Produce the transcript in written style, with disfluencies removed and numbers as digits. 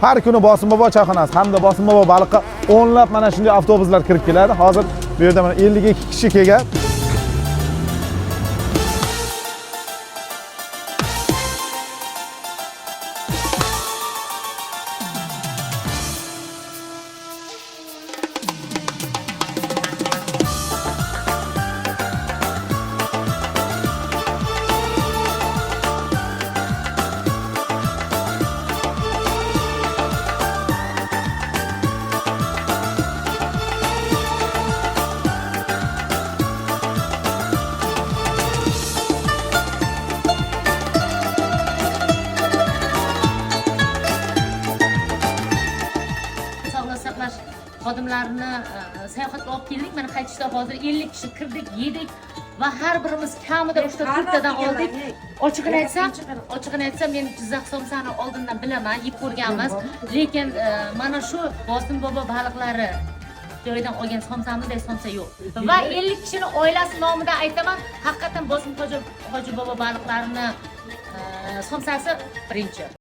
har kuni Bosim bobo choyxonasi hamda Bosim bobo baliqqa o'nlab mana shunday avtobuslar kirib keladi. Hozir bu yerda mana 52 kishi kelgan. Xodimlarni sayohatga olib keldik. Mana qaytishda hozir 50 kishi kirdik, yedik va har birimiz kamida 3 tadan oldik. Ochig'ini aytsam, men Jizzax somsani oldindan bilaman, yeb ko'rganmiz. Lekin mana shu Bosim bobo baliqlari joyidan olgan somsamizday somsa yo'q. Va 50 kishini oilasi nomidan aytaman, haqiqatan Bosim hoji bobo baliqlarini somsasi birinchi.